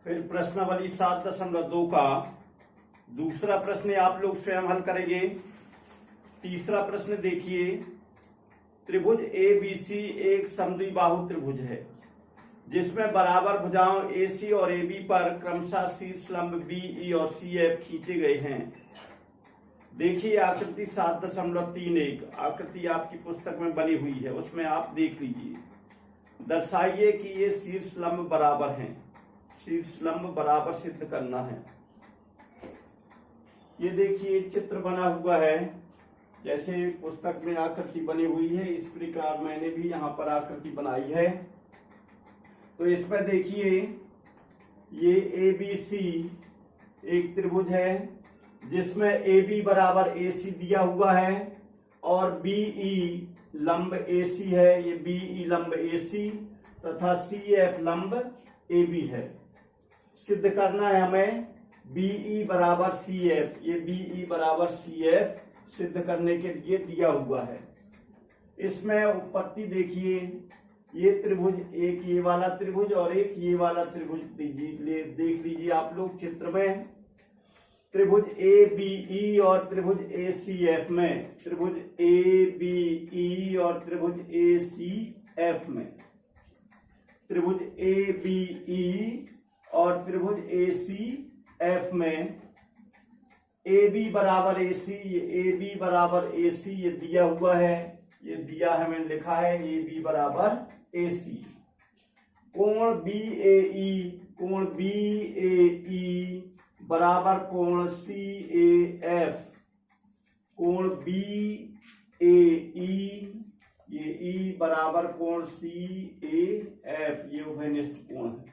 फिर प्रश्नावली 7.2 का दूसरा प्रश्न आप लोग स्वयं हल करेंगे। तीसरा प्रश्न देखिए, त्रिभुज ABC एक समद्विबाहु त्रिभुज है जिसमें बराबर भुजाओं AC और AB पर क्रमशः शीर्ष लंब BE और CF खींचे गए हैं। देखिए आकृति 7.31 आकृति आपकी पुस्तक में बनी हुई है, उसमें आप देख लीजिए। दर्शाइए कि ये शीर्ष लंब बराबर हैं। शीर्ष लंब बराबर सिद्ध करना है। ये देखिए चित्र बना हुआ है, जैसे पुस्तक में आकृति बनी हुई है इस प्रकार मैंने भी यहाँ पर आकृति बनाई है। तो इसमें देखिए ये ABC एक त्रिभुज है जिसमें AB बराबर AC दिया हुआ है और BE लंब AC है, ये BE लंब AC तथा CF लंब AB है। सिद्ध करना है हमें BE बराबर CF, ये BE बराबर CF सिद्ध करने के लिए दिया हुआ है। इसमें उत्पत्ति देखिए, ये त्रिभुज एक ये वाला त्रिभुज और एक ये वाला त्रिभुज देख लीजिए आप लोग चित्र में। त्रिभुज ABE और त्रिभुज ACF में, त्रिभुज ABE और त्रिभुज ACF में, त्रिभुज ABE और त्रिभुज ACF में AB बराबर AC, ये AB बराबर AC ये दिया हुआ है, ये दिया है मैंने लिखा है AB बराबर AC। कोण BAE बराबर कोण CAF, कोण BAE ये E बराबर कोण CAF, ये उभयनिष्ठ कोण है।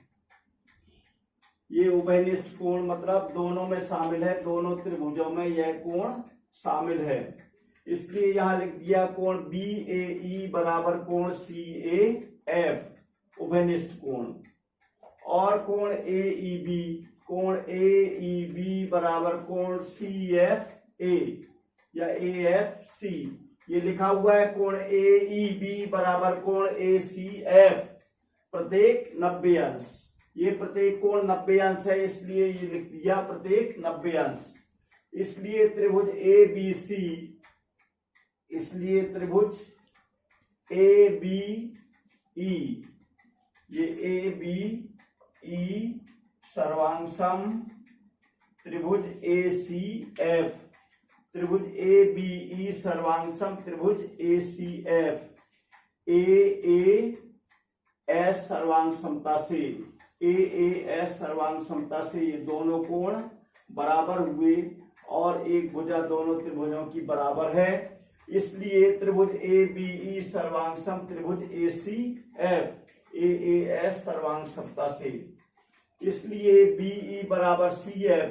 ये उभयनिष्ठ कोण मतलब दोनों में शामिल है, दोनों त्रिभुजों में यह कोण शामिल है, इसलिए यहां लिख दिया कोण BAE बराबर कोण CAF उभयनिष्ठ कोण। और कोण AEB, कोण AEB बराबर कोण CFA या AFC, ये लिखा हुआ है कोण AEB बराबर कोण ACF प्रत्येक 90 अंश। ये प्रत्येक कोण 90 अंश है, इसलिए ये लिख दिया प्रत्येक 90 अंश। इसलिए त्रिभुज ABC, इसलिए त्रिभुज ABE, ये ABE सर्वांगसम त्रिभुज ACF, त्रिभुज ABE सर्वांगसम त्रिभुज ACF, AAS सर्वांग समता से, AAS सर्वांग समता से ये दोनों कोण बराबर हुए और एक भुजा दोनों त्रिभुजों की बराबर है, इसलिए त्रिभुज ABE सर्वांगसम त्रिभुज ACF AAS सर्वांग समता से। इसलिए BE बराबर CF,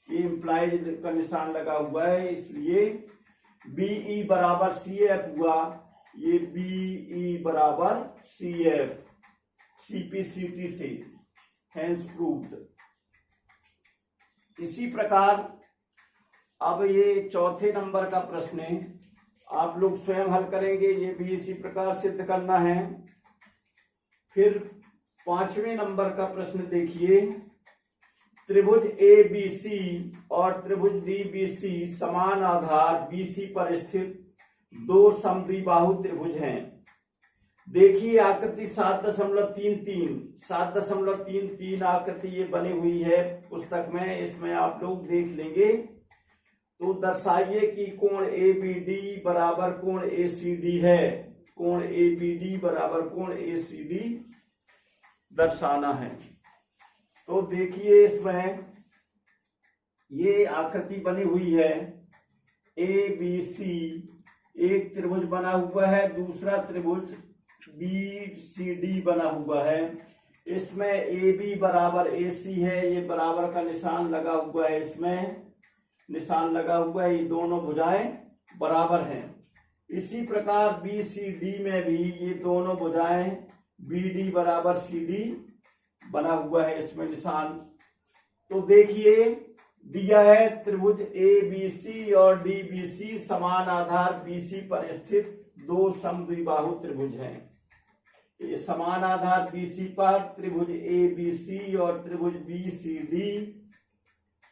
ये इम्प्लाइड का निशान लगा हुआ है, इसलिए BE बराबर CF हुआ, ये BE बराबर CF CPCT से हैंस प्रूव्ड। इसी प्रकार अब ये चौथे नंबर का प्रश्न है, आप लोग स्वयं हल करेंगे, ये भी इसी प्रकार सिद्ध करना है। फिर पांचवें नंबर का प्रश्न देखिए, त्रिभुज ABC और त्रिभुज DBC समान आधार BC पर स्थित दो समद्विबाहु त्रिभुज हैं। देखिए आकृति 7.33 आकृति ये बनी हुई है पुस्तक में, इसमें आप लोग देख लेंगे। तो दर्शाइए कि कोण ABD बराबर कोण ACD है, कोण ABD बराबर कोण ACD दर्शाना है। तो देखिए इसमें ये आकृति बनी हुई है, ABC एक त्रिभुज बना हुआ है, दूसरा त्रिभुज BCD बना हुआ है। इसमें AB बराबर AC है, ये बराबर का निशान लगा हुआ है, इसमें निशान लगा हुआ है, ये दोनों भुजाएं बराबर हैं। इसी प्रकार BCD में भी ये दोनों भुजाएं BD बराबर CD बना हुआ है, इसमें निशान। तो देखिए दिया है त्रिभुज ABC और DBC समान आधार BC पर स्थित दो समद्विबाहु त्रिभुज हैं। ये समान आधार BC पर त्रिभुज ABC और त्रिभुज BCD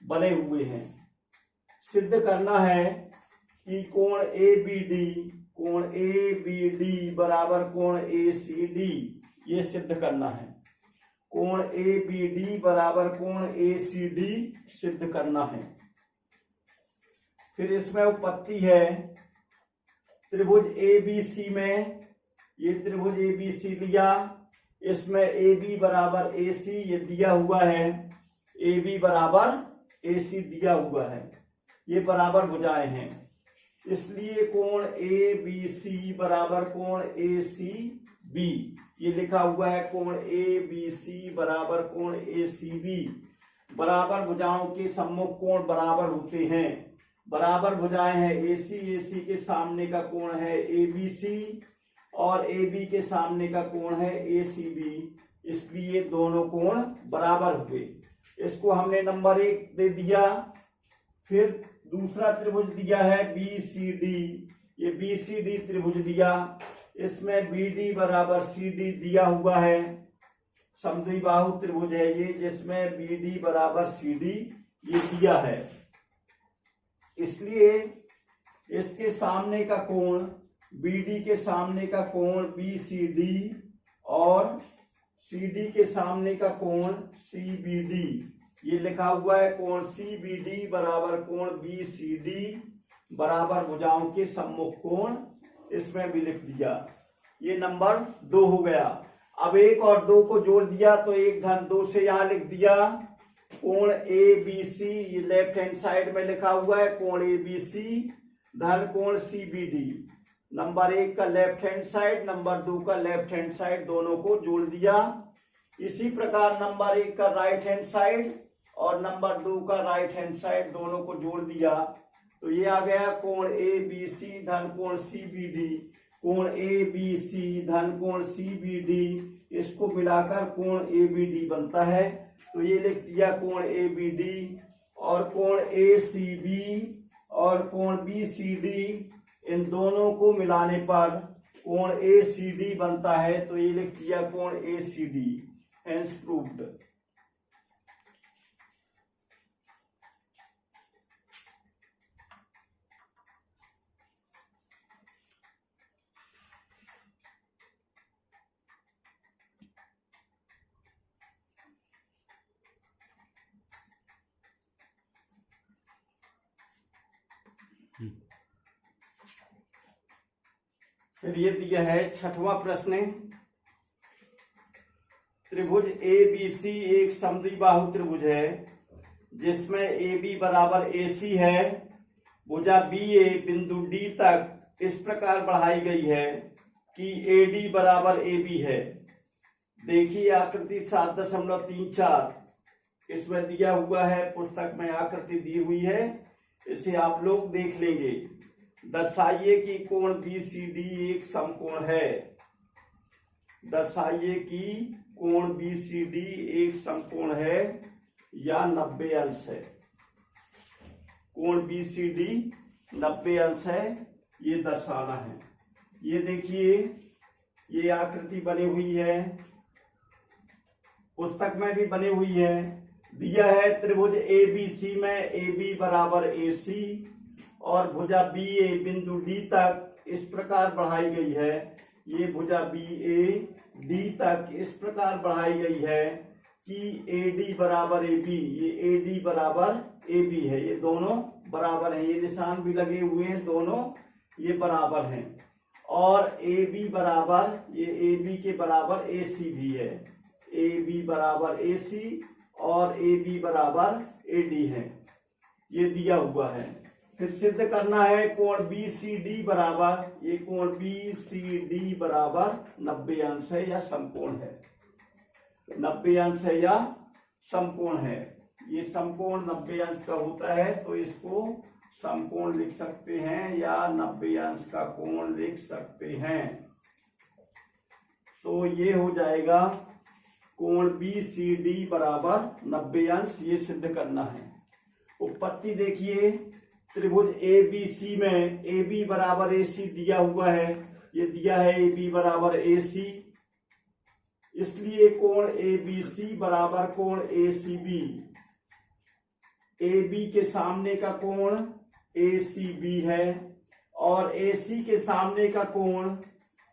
बने हुए हैं। सिद्ध करना है कि कोण ABD बराबर कोण ACD, ये सिद्ध करना है। कोण ABD बराबर कोण ACD सिद्ध करना है। फिर इसमें उपपत्ति है त्रिभुज ABC में, ये त्रिभुज ABC लिया, इसमें AB बराबर AC ये दिया हुआ है, AB बराबर AC दिया हुआ है, ये बराबर भुजाएं हैं, इसलिए कोण ABC बराबर कोण ACB, ये लिखा हुआ है कोण ABC बराबर कोण ACB। बराबर भुजाओं के सम्मुख कोण बराबर होते हैं। बराबर भुजाएं हैं AC के सामने का कोण है ABC और AB के सामने का कोण है ACB, इसलिए दोनों कोण बराबर हुए। इसको हमने नंबर 1 दे दिया। फिर दूसरा त्रिभुज दिया है BCD, ये BCD त्रिभुज दिया, इसमें BD बराबर CD दिया हुआ है, समद्विबाहु त्रिभुज है ये, जिसमें BD बराबर CD ये दिया है, इसलिए इसके सामने का कोण BD के सामने का कोण BCD और CD के सामने का कोण CBD, ये लिखा हुआ है कोण CBD बराबर कोण BCD बराबर भुजाओं के सम्मुख कोण, इसमें भी लिख दिया। ये नंबर 2 हो गया। अब 1 और 2 को जोड़ दिया तो 1 धन 2 से यहां लिख दिया। कोण ABC ये लेफ्ट हैंड साइड में लिखा हुआ है, कोण ABC धन कोण CBD, नंबर 1 का लेफ्ट हैंड साइड, नंबर 2 का लेफ्ट हैंड साइड, दोनों को जोड़ दिया। इसी प्रकार नंबर 1 का राइट हैंड साइड और नंबर 2 का राइट हैंड साइड, दोनों को जोड़ दिया तो ये आ गया कोण ABC धन कोण CBD, कोण ABC धन कोण CBD, इसको मिलाकर कोण ABD बनता है, तो ये लिख दिया कोण ABD और कोण ACB और कोण BCD, इन दोनों को मिलाने पर कोण ACD बनता है, तो ये लिख दिया कोण ACD, हेंस प्रूव्ड। फिर ये दिया है 6वां प्रश्न, त्रिभुज ABC एक समद्विबाहु त्रिभुज है जिसमें AB बराबर AC है, भुजा BA बिंदु D तक इस प्रकार बढ़ाई गई है कि AD बराबर AB है। देखिए आकृति 7.34 इसमें दिया हुआ है, पुस्तक में आकृति दी हुई है, इसे आप लोग देख लेंगे। दर्शाइए कि कोण BCD एक समकोण है। दर्शाइए कि कोण BCD एक समकोण है या 90 अंश है। कोण BCD 90 अंश है, ये दर्शाना है। ये देखिए ये आकृति बनी हुई है, पुस्तक में भी बनी हुई है। दिया है त्रिभुज ABC में AB बराबर AC और भुजा BA बिंदु D तक इस प्रकार बढ़ाई गई है। ये भुजा BA D तक इस प्रकार बढ़ाई गई है कि AD बराबर AB, ये AD बराबर AB है, ये दोनों बराबर हैं, ये निशान भी लगे हुए हैं, दोनों ये बराबर हैं। और AB बराबर, ये AB के बराबर AC भी है, AB बराबर AC और AB बराबर AD है, ये दिया हुआ है। फिर सिद्ध करना है कोण BCD बराबर, ये कोण BCD बराबर 90 अंश है या समकोण है, 90 अंश है या समकोण है। ये समकोण 90 अंश का होता है तो इसको समकोण लिख सकते हैं या 90 अंश का कोण लिख सकते हैं। तो ये हो जाएगा कोण BCD बराबर 90 अंश, ये सिद्ध करना है। उत्पत्ति देखिए त्रिभुज ABC में AB बराबर AC दिया हुआ है, ये दिया है AB बराबर AC, इसलिए कोण ABC बराबर कोण ACB, AB के सामने का कोण ACB है और AC के सामने का कोण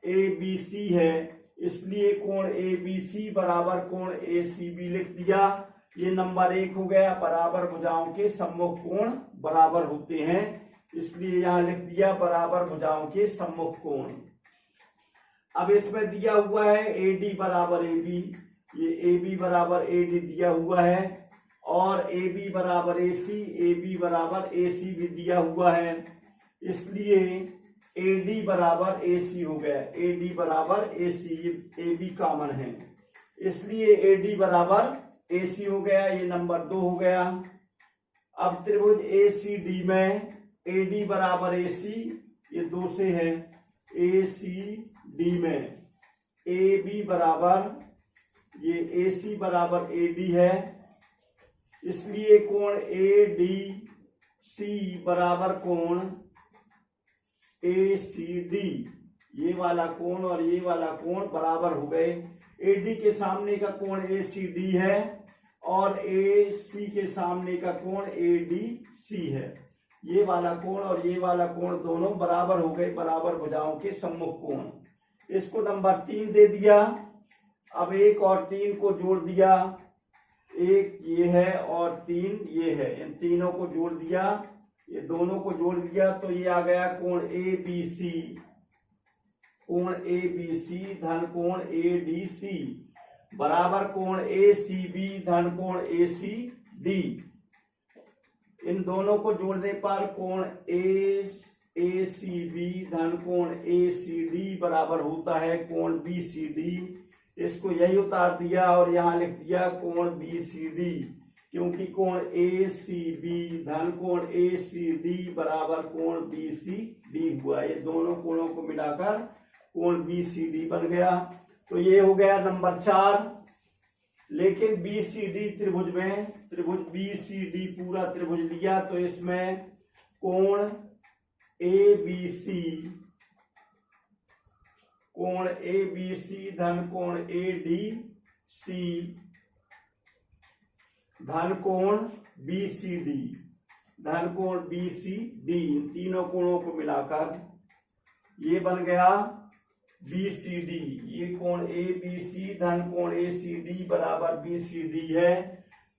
ABC है, इसलिए कोण ABC बराबर कोण ACB लिख दिया। ये नंबर 1 हो गया। बराबर भुजाओं के सम्मुख कोण बराबर होते हैं, इसलिए यहां लिख दिया बराबर भुजाओं के सम्मुख कोण। अब इसमें दिया हुआ है AD बराबर AB, ये AB बराबर AD दिया हुआ है और AB बराबर AC, AB बराबर AC भी दिया हुआ है, इसलिए AD बराबर AC हो गया। AD बराबर AC, AB कॉमन है, इसलिए AD बराबर AC हो गया। ये नंबर 2 हो गया। अब त्रिभुज ACD में AD बराबर AC, ये 2 से है। ACD में AB बराबर, ये AC बराबर AD है, इसलिए कोण ADC बराबर कोण ACD, ये वाला कोण और ये वाला कोण बराबर हो गए। AD के सामने का कोण ACD है और AC के सामने का कोण ADC है। ये वाला कोण और ये वाला कोण दोनों बराबर हो गए, बराबर भुजाओं के सम्मुख कोण। इसको नंबर 3 दे दिया। अब 1 और 3 को जोड़ दिया, 1 ये है और 3 ये है, इन तीनों को जोड़ दिया, ये दोनों को जोड़ दिया तो ये आ गया कोण ABC, कोण ABC धन कोण ADC बराबर कोण ACB धन कोण ACD। इन दोनों को जोड़ने पर कोण ACB धन कोण ACD बराबर होता है कोण BCD। इसको यही उतार दिया और यहां लिख दिया कोण BCD, क्योंकि कोण ACB धन कोण ACD बराबर कोण BCD हुआ। ये दोनों कोणों को मिलाकर कोण BCD बन गया। तो ये हो गया नंबर 4। लेकिन BCD त्रिभुज में, त्रिभुज BCD पूरा त्रिभुज लिया तो इसमें कोण ABC, कोण ABC धन कोण ADC धन कोण BCD, धन कोण BCD, इन तीनों कोणों को मिलाकर ये बन गया BCD। ये कोण ABC धन कोण ACD बराबर BCD है।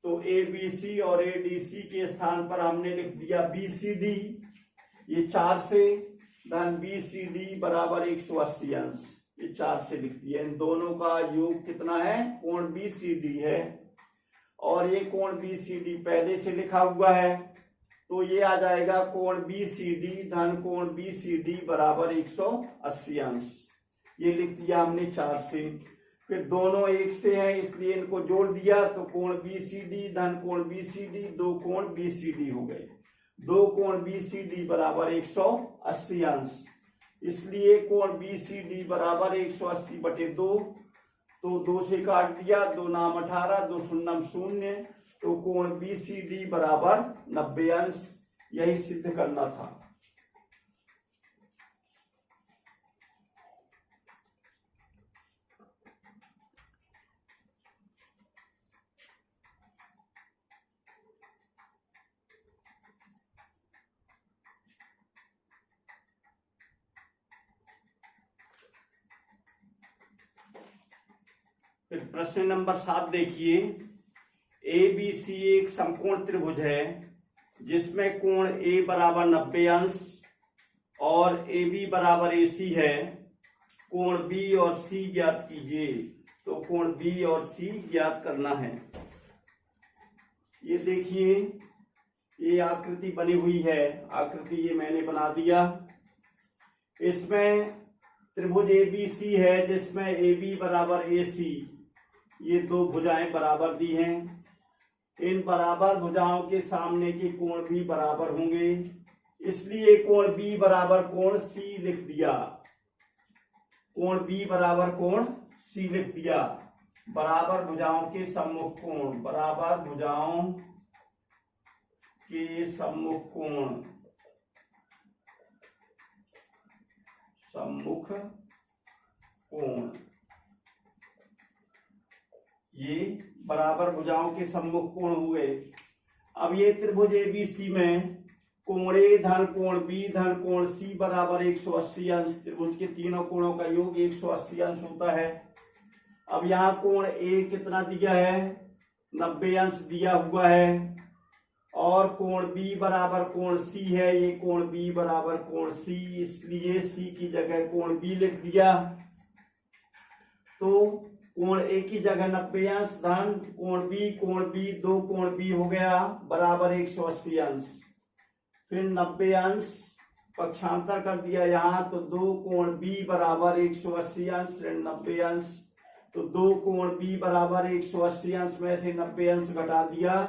तो ABC और ADC के स्थान पर हमने लिख दिया BCD, ये 4 से धन BCD बराबर 180 अंश, ये 4 से लिख दिया। इन दोनों का योग कितना है? कोण BCD है और ये कोण BCD पहले से लिखा हुआ है, तो ये आ जाएगा कोण BCD धन कोण BCD बराबर 180 अंश। ये लिख दिया हमने 4 से। फिर दोनों 1 से हैं इसलिए इनको जोड़ दिया तो कोण BCD धन कोण BCD, 2 कोण BCD हो गए। 2 कोण BCD बराबर 180 अंश, इसलिए कोण BCD बराबर 180/2, तो 2 से काट दिया, 2 नाम 18, 2 शून्यम 0, तो कोण BCD बराबर 90 अंश। यही सिद्ध करना था। फिर प्रश्न नंबर 7 देखिए। ABC एक समकोण त्रिभुज है जिसमें कोण A बराबर 90 अंश और AB बराबर AC है। कोण B और C ज्ञात कीजिए। तो कोण B और C ज्ञात करना है। ये देखिए, ये आकृति बनी हुई है, आकृति ये मैंने बना दिया। इसमें त्रिभुज ABC है जिसमें AB बराबर AC, ये 2 भुजाएं बराबर दी हैं। इन बराबर भुजाओं के सामने के कोण भी बराबर होंगे, इसलिए कोण B बराबर कोण C लिख दिया। कोण B बराबर कोण C लिख दिया। बराबर भुजाओं के सम्मुख कोण, बराबर भुजाओं के सम्मुख कोण, सम्मुख कोण ये बराबर भुजाओं के सम्मुख कोण हुए। अब ये त्रिभुज एबीसी में कोण ए धन कोण बी धन कोण सी बराबर 180 अंश, त्रिभुज के तीनों कोणों का योग 180 अंश होता है। अब यहाँ कोण ए कितना दिया है, 90 अंश दिया हुआ है, और कोण बी बराबर कोण सी है, ये कोण बी बराबर कोण सी, इसलिए सी की जगह कोण बी लिख दिया। तो कोण ए की जगह 90 अंश धन कोण बी, दो कोण बी हो गया बराबर 180 अंश, फिर 90 अंश पक्षांतर कर दिया यहाँ, तो दो कोण बी बराबर 180 अंश ऋण 90 अंश, तो दो कोण बी बराबर 180 अंश में से 90 अंश घटा दिया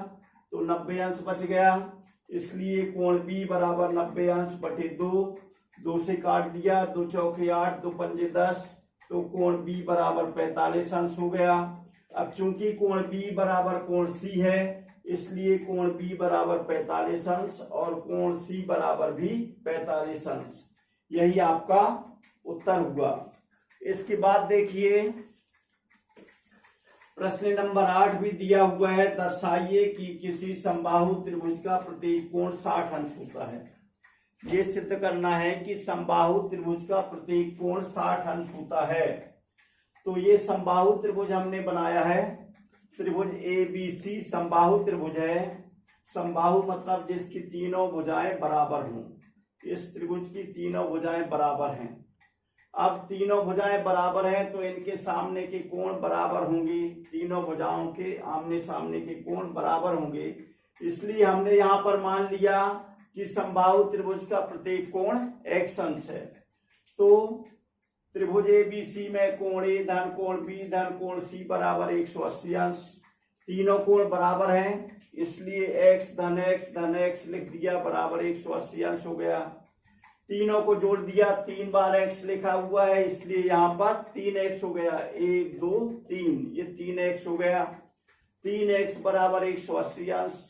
तो 90 अंश बच गया, इसलिए कोण बी बराबर 90 अंश बटे दो से काट दिया, 2 चौके 8 2 पंजे 10, तो कोण बी बराबर 45 अंश हो गया। अब चूंकि कोण बी बराबर कोण सी है, इसलिए कोण बी बराबर 45 अंश और कोण सी बराबर भी 45 अंश, यही आपका उत्तर हुआ। इसके बाद देखिए प्रश्न नंबर 8 भी दिया हुआ है, दर्शाइए कि किसी समबाहु त्रिभुज का प्रत्येक कोण 60 अंश होता है। ये सिद्ध करना है कि समबाहु त्रिभुज का प्रत्येक कोण 60 अंश होता है। तो ये समबाहु त्रिभुज हमने बनाया है, त्रिभुज एबीसी समबाहु त्रिभुज है। समबाहु मतलब जिसकी तीनों भुजाएं बराबर हों, इस त्रिभुज की तीनों भुजाएं बराबर हैं। अब तीनों भुजाएं बराबर हैं तो इनके सामने के कोण बराबर होंगे, तीनों भुजाओं के आमने सामने के कोण बराबर होंगे, इसलिए हमने यहाँ पर मान लिया कि समबाहु त्रिभुज का प्रत्येक कोण x अंश है। तो त्रिभुज एबीसी में कोण ए धन कोण बी धन कोण सी बराबर 180 अंश, तीनों कोण बराबर हैं, इसलिए x धन x लिख दिया बराबर 180 अंश हो गया। तीनों को जोड़ दिया, 3 बार x लिखा हुआ है, इसलिए यहाँ पर 3x हो गया, 1 2 3, ये 3x हो गया। 3x बराबर 180 अंश,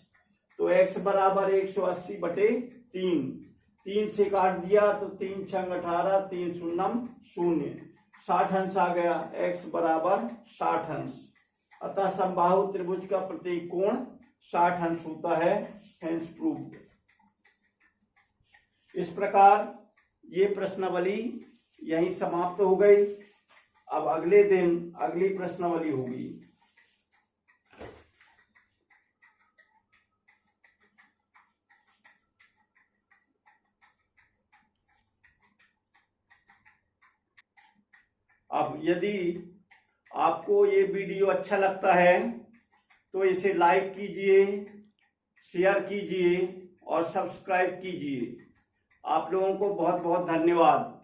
तो x बराबर 180 बटे 3 से काट दिया तो 3 छंग 18 3 शून्यम 0, 60 अंश आ गया, x बराबर 60 अंश। अतः समबाहु त्रिभुज का प्रत्येक कोण 60 अंश होता है, हेंस प्रूव्ड। इस प्रकार ये प्रश्नावली यहीं समाप्त हो गई। अब अगले दिन अगली प्रश्नावली होगी। अब यदि आपको ये वीडियो अच्छा लगता है तो इसे लाइक कीजिए, शेयर कीजिए और सब्सक्राइब कीजिए। आप लोगों को बहुत बहुत धन्यवाद।